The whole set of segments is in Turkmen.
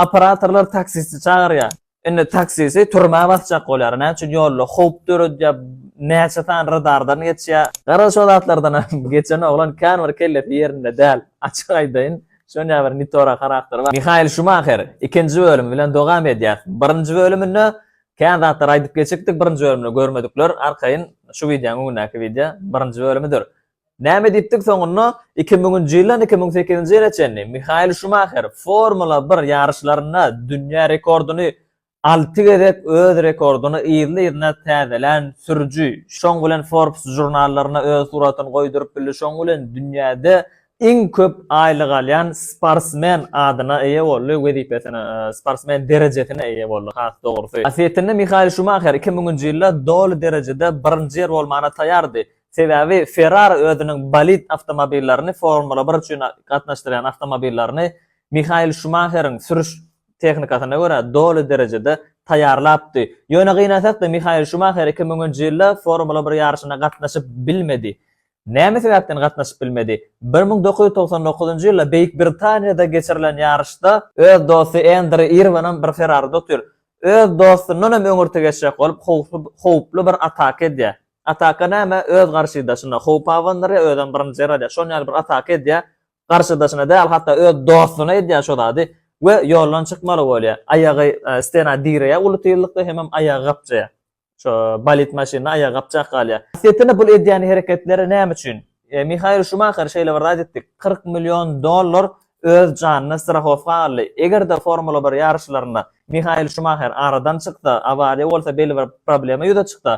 operatorlar taksisi çağırya. Indi taksisi turma basacak bolar. Näçe ýolda howp döredýär, näçe tan radardan geçýär. Gara şol atlardan geçen oglan kanwer kelle ýerinde däl. Açyk aýdyn, şoňa bir nitora karakter bar. Michael Schumacher ikinji bölüm bilen dogam edýär. Birinji bölüminde kan zatlar aýdyp geçikdik, birinji bölümde görmedikler. Arkaýyn şu videoň öňündäki video birinji bölümüdir. Näme diýipdik soňunda 2000-nji ýyldan 2008-nji ýyla çenli Michael Schumacher Formula 1 ýarışlaryna dünýä rekorduny 6 gezek öz rekorduny ýyly-ýylyna täzelen sürüji. Şoň bilen Forbes jurnallaryna öz suratyny goýdurup bildi. Şoň bilen dünýäde iň köp aýlyk alýan sportsmen adyna eýe boldy, wezipesine sportsmen derejesine eýe boldy. Has dogry. Aslında Michael Schumacher 2000-nji ýylda dol derejede birinji ýer bolmana taýardy. Sebebi Ferrari özüniň bolid awtomobillaryny Formula 1 üçin gatnaşdyrýan awtomobillerini Michael Schumacher'iň sürüş tehnikasyna görä dol derejede taýarlapdy. Ýöne gynasakda Michael Schumacher 2000-nji ýylda Formula 1 ýarşyna gatnaşyp bilmedi. Näme sebäpden gatnaşyp bilmedi? 1999-njy ýylda Beýik Britaniýada geçirilen ýarışda öz dosty Andrew Irwin bir Ferrari otur. Öz dostunyň öňürte geçjek bolup howply bir atak edýär. Ataka näme? Öz garşydaşyna howp awandary özden birinji ýerde şoňal bir atak edýär. Garşydaşyna däl hatda öz dostuny edýär şolady we ýoldan çykmaly bolýar. Aýagy stena diýreýär, ulutyýlykda hemem aýagy gapjaýar. Şo bolid maşyna aýagy gapjak galýar. Setine bul edýän hereketleri näme üçin? Michael Schumacher şeýle bir etdik. 40 milyon dollar öz janyny strahowka aldy. Egerde Formula 1 ýarışlaryna Michael Schumacher aradan çykdy, awariýa bolsa belli bir problema ýüze çykdy.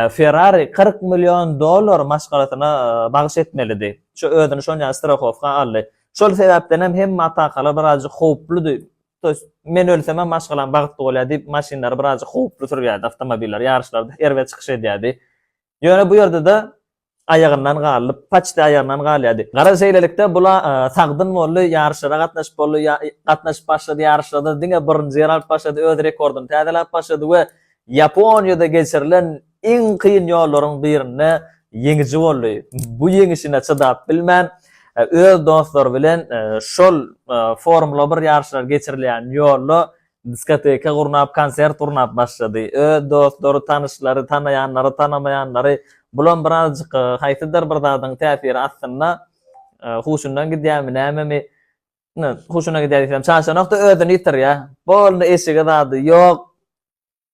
Ferrari 40 milyon dollar maşgalatyna bagyş etmelidi. Şu ödünü şoňa strahowka aldy. Şol sebäpden hem atakalar birazjy howpludy. Men ölsem maşgalan bagtly bolýar diýip maşinlar birazjy howplu sürýärdi, awtomobiller ýarışlarda erwe çykyş edýärdi. Ýöne bu ýerde de ayagyndan galyp, paçdy ayagyndan galýardy. Gara şeýlelikde bula sagdyn boldy, ýarışlara gatnaşyp boldy, gatnaşyp başlady ýarışlarda diňe birinji ýer alyp başlady, öz rekorduny täzelep başlady we Ýaponiýada geçirilen iň kıyın ýollaryň birini yeňiji boldy. Bu yeňişine çydap bilmän öz dostlar bilen şol Formula 1 ýarşlar geçirilýän ýolda diskoteka gurnap, konsert gurnap başlady. Öz dostlary, tanyşlary, tanaýanlary, tanamaýanlary bulan birazjyk haýsydyr bir zadyň täsiri aslynda huşundan gidýärmi, näme huşuna gidýär. Çaşanakda özüni ýitirýär. Bolny eşige zady ýok.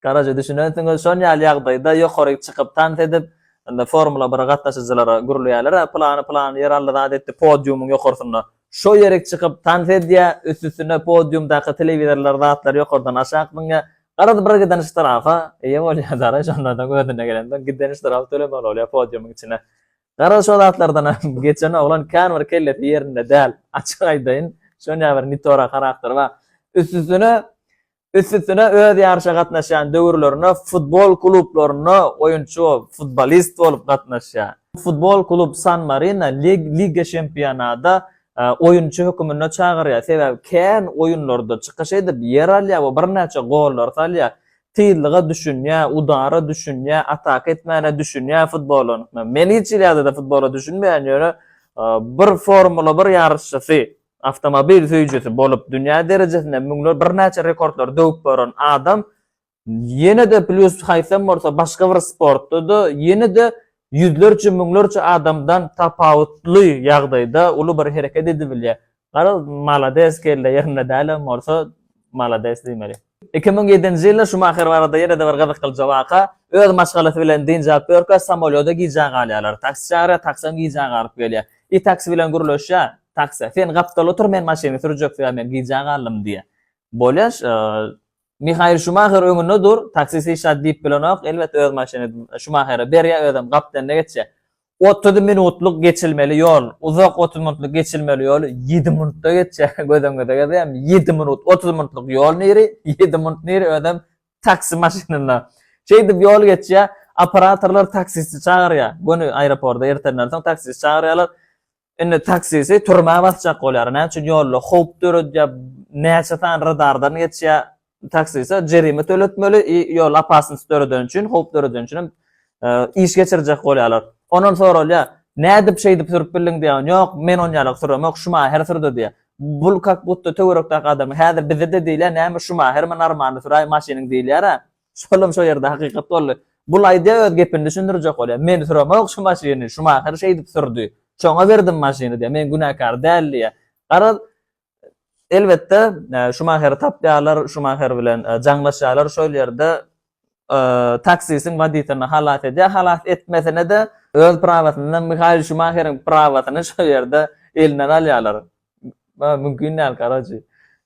Garaja düşünýänsiň şoň ýaly ýagdaýda ýokary çykyp tant edip anda Formula 1 gatnaşyjylara gurulýarlar, plan yer aldy adetde podiumyň ýokarsyna. Şo ýerek çykyp tant edýär, üstüne podiumdaky telewizorlar zatlar ýokardan aşagynga garady bir gideniş tarafa, eýe bolýar dara şonlardan gözüne gelende gideniş tarafy tölemeli bolýar podiumyň içine. Gara şol atlardan geçen oglan kanwer kelle ýerinde däl. Açyk aýdyn, şoňa bir nitora karakter bar. Üstüne öz ýarşa gatnaşan döwürlerine futbol klublaryna oýunçy, futbolist bolup gatnaşýar. Futbol klub San Marino Liga Şampionada oýunçy hökümine çağırýar. Sebäbi kän oýunlarda çykyş edip yer alýar we birnäçe gollar salýar. Tyýlyga düşünýär, udara düşünýär, atak etmäne düşünýär futbolun. Men hiç ýerde futbola düşünmeýän ýöne bir Formula 1 ýarşçysy, avtomobil süýjüsi bolup dünýä derejesinde müňler birnäçe rekordlar döwüp boran adam ýene-de plus haýsam bolsa başga bir sportda ýene de yüzlerce müňlerce adamdan tapawutly ýagdaýda uly bir hereket edibilýär. Gara malades kelle ýerine däle bolsa malades diýmeli. 2007-nji ýylda Schumacher barada ýene-de bir gyzykly jawaka öz maşgalasy bilen dinjap börkä samolyoda gijak alýarlar. Taksi çağıra, taksam gijak alyp gelýär. Taksi bilen gurulýar. Taksi. Sen gaptal otur men maşyny sürjek men gijak alym diýe. Bolýar Michael Schumacher öňünde dur, taksisi şat diýip bilenok, elbet öz maşyny Schumacher'a berýär, özüm gapdan geçýär. 30 minutluk geçilmeli ýol, uzak 30 minutluk geçilmeli ýol 7 minutda geçýär. Gözüňe degem 7 minut, 30 minutluk ýol neri, 7 minut neri özüm taksi maşynyna. Şeýdip ýol geçýär, operatorlar taksisi çağırýar. Bunu aeroportda ertenden soň taksisi çağırýarlar. Indi taksisi turma basacak bolýar. Näçe ýolda howp döredýär, näçe tan radardan geçýär. Taksisi jerime töletmeli, ýol apasynç döreden üçin, howp döreden üçin iş geçirjek bolýarlar. Ondan sonra nädip şeýdip sürüp bildiň diýär. Ýok, men onýalyk sürem, ýok şuma her sürdi diýär. bul kakbutta töwerek tak adam häzir bizde de diýler näme Schumacher men armany süray maşynyň diýler ha. Şolum şo ýerde hakykat boldy. Bul aýda öz gepini düşündirjek bolýar. Men süremek şu maşyny Schumacher şeýdip sürdü. Çoňa berdim maşyny diýär. Men günäkar däldi. Garal elbetde Schumacher tapýarlar, Schumacher bilen jaňlaşýarlar şol ýerde taksisiň wadityny halat edýär. Halat etmesine de öz prawatyndan Michael Schumacher'in prawatyny şol ýerde elinden alýarlar. Mümkin näl garaji.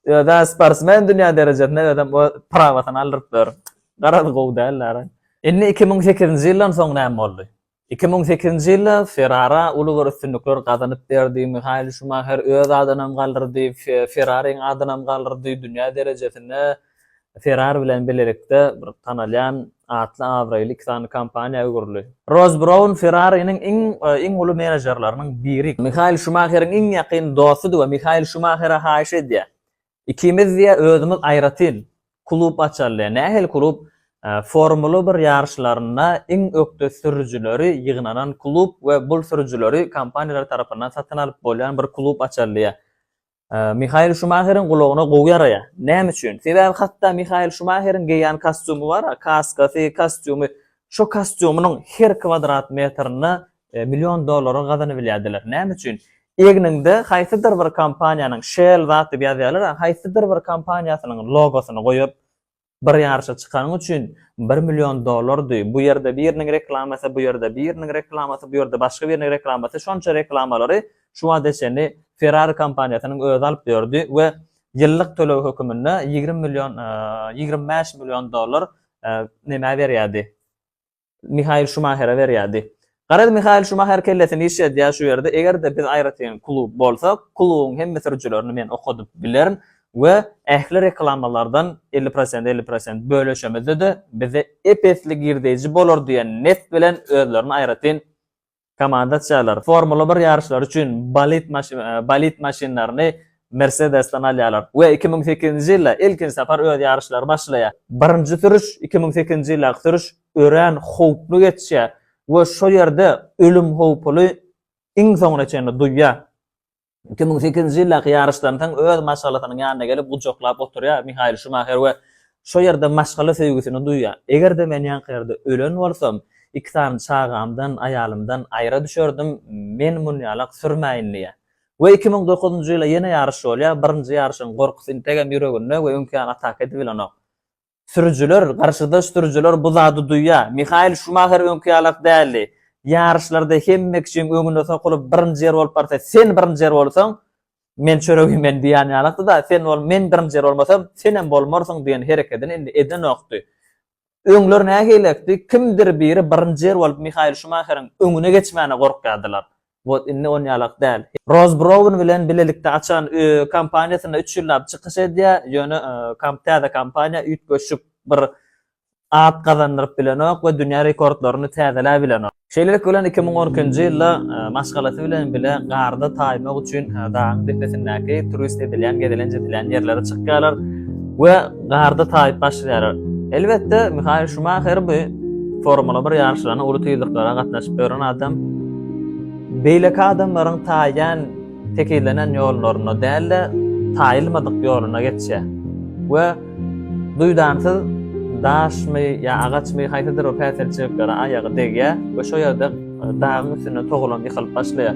Da sportsmen dünýä derejesinde adam o prawatyny aldyrypdyr. Garady gowdalar. Indi 2008-nji ýyldan soň näme boldy? 2008-nji ýylda Ferrari ulugur üstünlikler gazanyp berdi. Michael Schumacher öz adynam galdyrdy, Ferrari'ň adynam galdyrdy dünýä derejesinde. Ferrari bilen birlikde bir tanalýan atly awrayly iki kampaniýa guruldy. Ross Brown Ferrari'niň iň uly menajerlarynyň biri. Michael Schumacher'in iň ýakyn dostudy we Michael Schumacher'a haýyş edýär. İkimiz diýe özümiz aýratyn klub açarlar. Nähel klub? Formula 1 yarışlaryna iň ökde sürüjüleri ýygnanan klub we bul sürüjüleri kompaniýalar tarapyndan satyn alyp bolýan bir klub açarlar. Michael Schumacher'in gulagyna goýarýa. Näme üçin? Sebäbi hatda Michael Schumacher'in geýän kostyumy bar, kaskasy, kostyumy. Şo kostyumynyň her kvadrat metrini $1,000,000 gazanyp bilýärdiler. Näme üçin? Egninde haýsydyr bir kompaniýanyň Shell zaty ýazýarlar, haýsydyr bir kompaniýasynyň logosyny goýup bir ýarşa çykanyň üçin $1,000,000 bu ýerde biriniň reklamasy, bu ýerde biriniň reklamasy, bu ýerde başga biriniň reklamasy, şonça reklamalary şu adeşeni Ferrari kompaniýasynyň öz alyp berdi we ýyllyk tölew höküminde $25,000,000 näme berýärdi? Michael Schumacher'a berýärdi. Garad Michael Schumacher kellesini işledýär şu ýerde. Egerde biz aýratyn klub bolsak, klubyň hemme sürüjülerini men okudyp bilerim we ähli reklamalardan 50% bölüşemizde de bize epesli girdeji bolar diýen net bilen özlerini aýratyn komandaçylar. Formula 1 yarışlary üçin balit maşinlaryny Mercedes'ten alýarlar. We 2008-nji ýylda ilkin safar öz yarışlary başlaýar. Birinji sürüş 2008-nji ýylda sürüş ören howplu geçýär. We şo ýerde ölüm howply iň soňra çenli duýýar. 2008-nji ýylda yarışlardan öz maşgalatynyň ýanyna gelip gujoklap oturýar Michael Schumacher we şo ýerde maşgala sevgisini duýýar. Egerde men ýanky ölen bolsam, iki tane çağamdan, ayalımdan aýra düşerdim, men munýalak sürmäýin diýär. We 2009-njy ýyla ýene ýarış bolýar, birinji ýarışyň gorkusyn tegem ýüreginde we öňkän atak edip bilenok. Sürüjüler, garşyda sürüjüler bu zady duýýar. Michael Schumacher öňkänlik däldi. Yarışlarda hemme kişiň öňünde sokulyp birinji ýer bolup barsa, sen birinji ýer bolsaň, men çöregim men diýän ýalakdy da, sen men birinji ýer bolmasam, sen hem bolmarsyň diýen hereketini indi eden okdy. Öňler nähilekdi? Kimdir biri birinji ýer bolup Michael Schumacher'in öňüne geçmäne gorkýardylar. Bot inni on ýalak däl. Ross Brown bilen bilelikde açan kampaniýasyna 3 ýyllap çykyş edýär. Ýöne kampaniýa ütgeşip bir at gazandyryp bilenok we dünýä rekordlaryny täzeläp bilenok. Şeýlelik bilen 2012-nji ýylda maşgalasy bilen bile garda taýmak üçin dağın tepesindäki turist edilen, gedilen ýerlere çykýarlar we garda taýyp başlaýarlar. Elbetde Michael Schumacher bu Formula 1 yarışlaryna uly tyýdyklara gatnaşyp beren adam. Beýleki adamlaryň taýýan tekillenen ýollaryna däl-de taýylmadyk ýoluna geçýär. We duýdansyz daşmy ýa agaçmy haýsydyr o päserçilikleri aýagy degýär we şo ýerde dağın üstüne togulan ýykylyp başlaýar.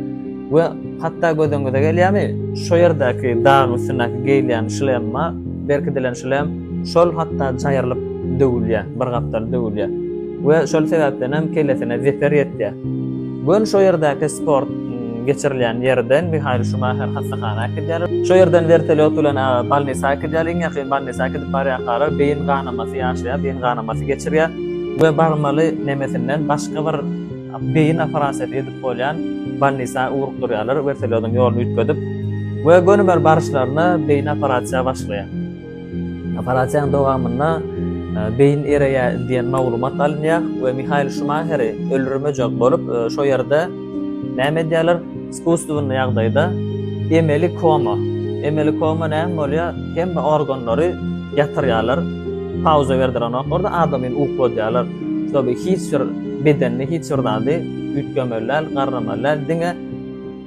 We hatda gödüňize gelýärmi? Şo ýerdäki dağın üstündäki geýlän şlemma, berkidilen şlem şol hatda jaýrylyp döwülýär, bir gapdal döwülýär. We şol sebäpden hem kellesine zefer ýetdi. Bugün şo ýerdäki sport geçirilýän ýerden Michael Schumacher hastaxanaga gidýär. Şo ýerden vertolyot bilen balnisa gidýär, ýa-ni balnisa gidip barýar, beýin ganamasy ýaşaýar, beýin ganamasy geçirýär we barmaly nemesinden başga bir beýin operatsiýasy edip bolýan balnisa urukdurýarlar, vertolyotyň ýoluny ütgedip we gönümer barışlaryna beýin operatsiýa başlaýar. Operatsiýanyň dowamynda beýin ereýä diýen maglumat alınýar we Michael Schumacher öldürmejek bolup şo ýerde näme diýerler? Spustuvny ýagdaýda emeli koma. Emeli koma näme bolýar? Hemme organlary ýatyrýarlar, pauza berdiler. Orada adamyň uykudýarlar. Şoby hiç bir bedenni hiç bir zady ütgemeler, garramalar diňe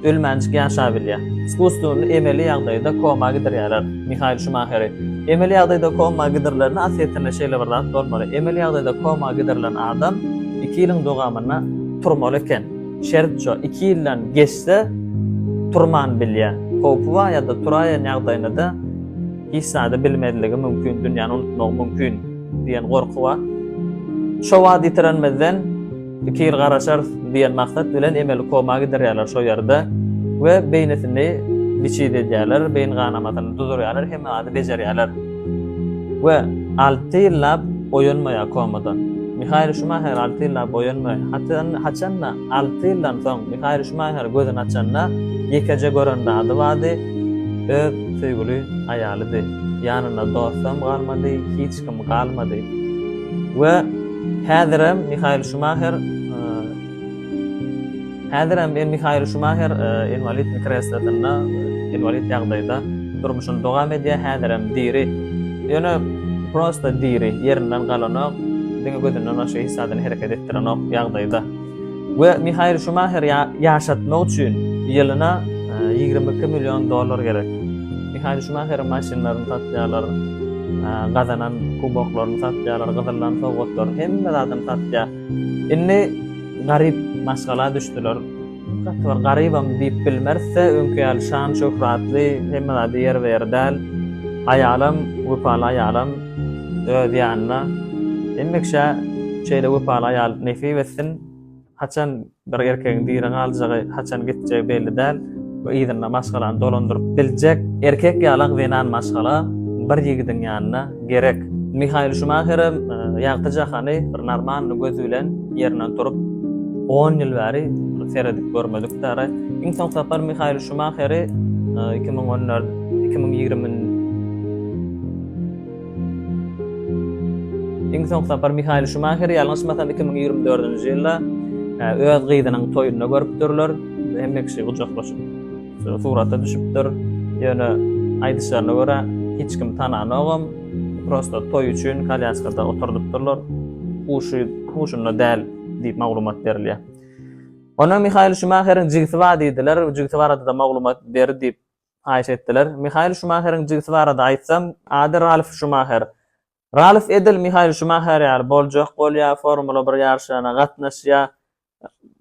ölmänçik ýaşaýar bilýär. Spustunu emeli ýagdaýda koma gidirýärler. Michael Schumacher emeli ýagdaýda koma gidirlerini asyetine şeýle bir zat bolmaly. Emeli ýagdaýda koma gidirlen adam 2 ýylyň dogamalyna turmaly eken. Şert şo 2 ýyldan geçse turman bilýär. Hopwa ýa-da turaýan ýagdaýynda hiç sady bilmediligi mümkin, dünýäni unutmak mümkin diýen gorky bar. Şo wagt ýitirenmeden 2 ýyl garaşar diýen maksat bilen emeli koma gidirýärler şo ýerde we beýnesini biçip edýärler, beýin ganamatyny dudurýarlar, hem ady bejerýärler. We 6 ýyllap oýunmaýar komadan. Michael Schumacher 6 ýyllap oýunmaýar. Haçanna 6 ýyldan soň Michael Schumacher gözüni açanna ýekeje görende ady bady öz söýgüli aýalydy. Ýanyna dostum galmady, hiç kim galmady. We häzirem Michael Schumacher Michael Schumacher invalid mikrostatynda invalid ýagdaýda durmuşyny dogam edýär, häzirem diri. Ýöne prosta diri, ýerinden galanok, diňe gözünden başga hisadyny hereket etdirenok ýagdaýda. We Michael Schumacher ýaşatmak üçin ýylyna $22 milyon gerek. Michael Schumacher maşinlaryny satýarlar, gazanan kuboklaryny satýarlar, gyzyllan sowgatlar, hemme zadyny satýar. Inni garip maskala düşdüler. Gatwar garybam diýip bilmerse, öňkü şan şöhratly, hemme zady ýer berdäl. Aýalam, wypaly aýalam öz ýanyna. Emmekşe şeýle wypaly aýal nefi wetsin, haçan bir erkegiň diýiren aljagy, haçan gitjegi belli däl. Bu ýygyna maşgalany dolandyryp biljek erkek ýalan wenan maşgala bir ýigidiň ýanyna gerek. Michael Schumacher ýagtyjahany bir normal göz bilen ýerinden turup 10 ýyl bäri seredik görmedik däre. Iň soň sapar Michael Schumacher 2010'lar 2020 Iň soň sapar Michael Schumacher ýalňysmasa 2024-nji ýylda öz gyzynyň toýuny görüpdirler. Hemmekşi gujaklaşyp surata düşüpdir. Ýöne aýdyşlaryna görä hiç kim tananagam, prosta toý üçin kalyaskada oturdypdyrlar. Huşunda däl diýip maglumat berilýär. Ona Michael Schumacher'in jigisi bar diýdiler, jigisi barada da maglumat berdi diýip aýş etdiler. Michael Schumacher'in jigisi barada aýtsam, ady Ralf Schumacher. Ralf edil Michael Schumacher ýar boljak bolýar, Formula 1 ýarşyna gatnaşýar.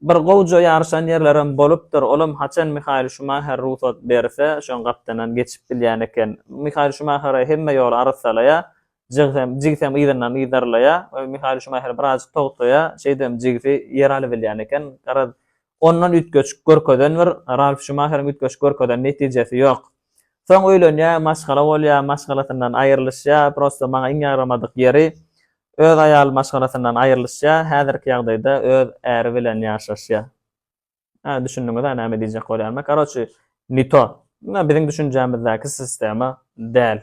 Bir gowja ýarşan ýerlerim bolupdyr. Olam haçan Michael Schumacher ruhsat berse, şoň gapdanan geçip bilýän eken. Michael Schumacher hemme ýol arsalaya, jigsem ýygynan ýydarlaya, Michael Schumacher biraz togtaya, şeýdem jigsi ýer aly bilýän eken. Garad ondan ütgeç görköden bir Ralf Schumacher'in ütgeç görköden netijesi ýok. Soň öýlenýär, maşgala bolýar, maşgalatyndan aýrylýar, prosta maňa iň ýaramadyk ýeri öz aýal maşgalatyndan aýrylýar, häzirki ýagdaýda öz äri bilen ýaşaşýar. Düşündiňizde näme diýjek bolýarmy? Karaçy, nito. Biziň düşünjämizdäki sistema däl.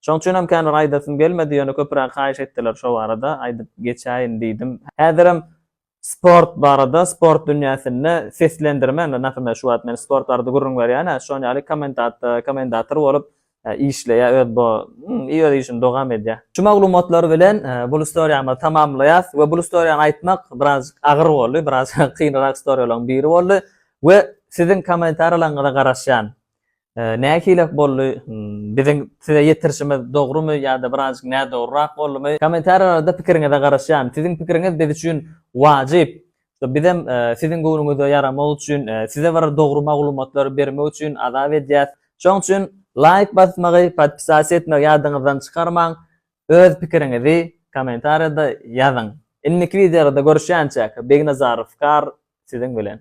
Şoň üçin hem kan raýdatyn gelmedi, ýöne köpürak haýyş etdiler şo barada, aýdyp geçäýin diýdim. Häzirem sport barada, sport dünýäsinde seslendirmen, näme şu wagt men sport barada gurrun berýän, şoň ýaly kommentator bolup işleýär, öz bu ýöne işin dogam edýär. Şu maglumatlary bilen bu storiýamy tamamlaýas we bu storiýany aýtmak biraz agyr boldy, biraz kynrak storiýalaryň biri boldy we siziň kommentarlaryňyza garaşýan. Näme hilak boldy? Biziň size ýetirişimiz dogrumy ýa-da biraz näme dogrurak boldymy? Kommentarlarda pikiriňize garaşýan. Siziň pikiriňiz biz üçin wajyp. Bizem siziň gowruňyza ýaramak üçin, size bir dogry maglumatlar bermek üçin azap edýäs. Şoň üçin like basmagy, podpisasiya etmegi ýadyňyzdan çykarmaň. Öz pikiriňizi kommentarda ýazyň. Ilmiki videoda görüşýänçä, Begnazarov kar siziň bilen.